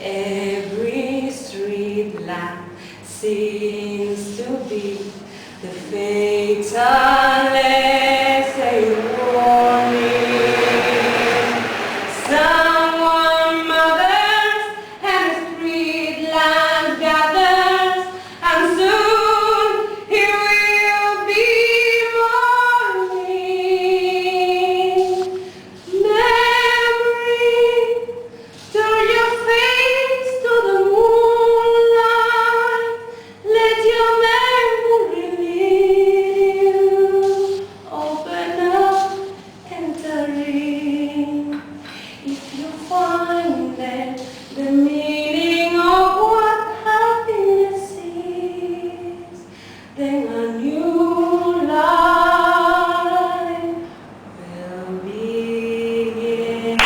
Every street lamp seems to be the fatal essay warning. Someone mothers and the street lamp gathers, and soon it will be morning. Memory, turn your face to the moonlight. Let your memory lead you. Open up, entering. If you find that the meaning of what happiness is, then a new life will begin.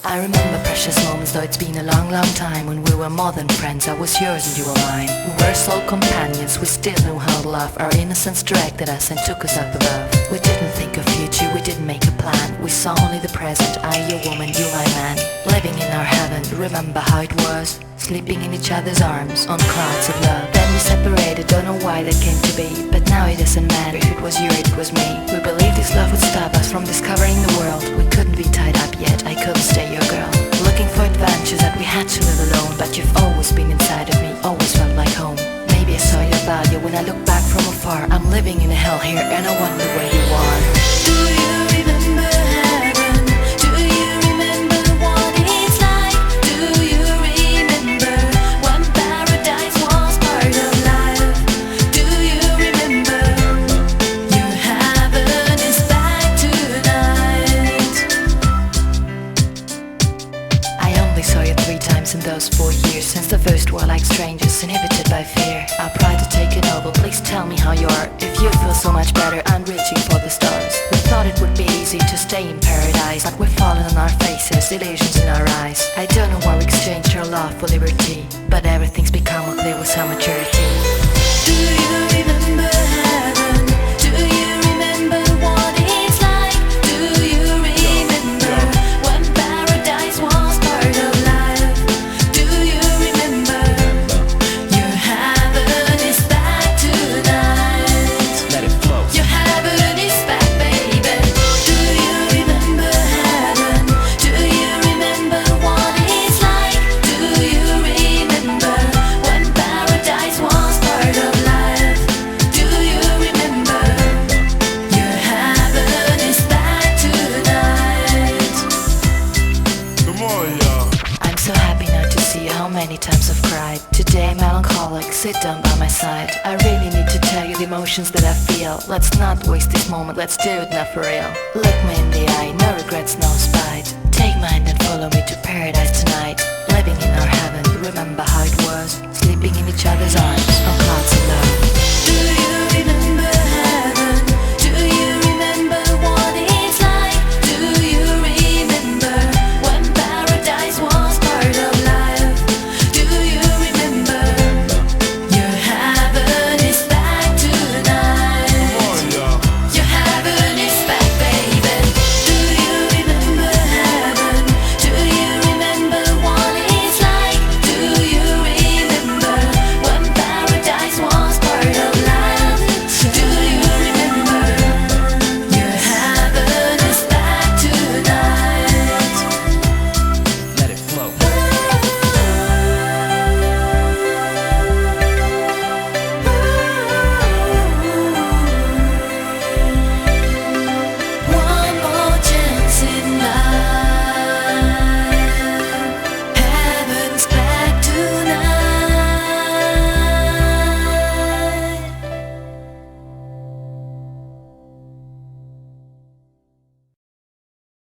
I remember precious moments, though it's been a long, long time. When we were more than friends, I was yours and you were mine. We were sole companions, we still knew how to love. Our innocence directed us and took us up above. We didn't think of future, we didn't make a plan. We saw only the present, I your woman, you my man. Living in our heaven, remember how it was? Sleeping in each other's arms, on clouds of love. Then we separated, don't know why that came to be. But now it doesn't matter, if it was you, it was me. We believed this love would stop us from discovering the world. We couldn't be tied up yet, I couldn't stay your girl. Looking for adventures that we had to live alone. But you've always been inside of me, always felt like home. Maybe I saw your value when I look back from afar. I'm living in a hell here and I wonder where you are. Do you remember heaven? Do you remember what it's like? Do you remember when paradise was part of life? Do you remember your heaven is back tonight? I only saw you 3 times in those 4 years. Since the first war, like strangers, inhibited by fear. Our pride had taken over, please tell me how you are. If you feel so much better, I'm reaching for the stars. We thought it would be easy to stay in paradise, but we're falling on our faces, illusions in our eyes. I don't know why we exchanged our love for liberty, but everything's become more clear with some maturity. Do you remember heaven? Do you remember what it's like? Do you remember when paradise was part of life? Do you remember your heaven is back tonight? Let it flow. Your heaven is back, baby. Do you remember heaven? Do you remember what it's like? Do you remember when paradise was part of life? Do you remember your heaven is back tonight? Come on, y'all. I'm so happy now to see how many times I've cried. Today I'm melancholic, sit down by my side. I really need to tell you the emotions that I feel. Let's not waste this moment, let's do it now for real. Look me in the eye, no regrets, no spite. Take my hand and follow me to paradise tonight. Living in our heaven, remember how it was? Sleeping in each other's arms.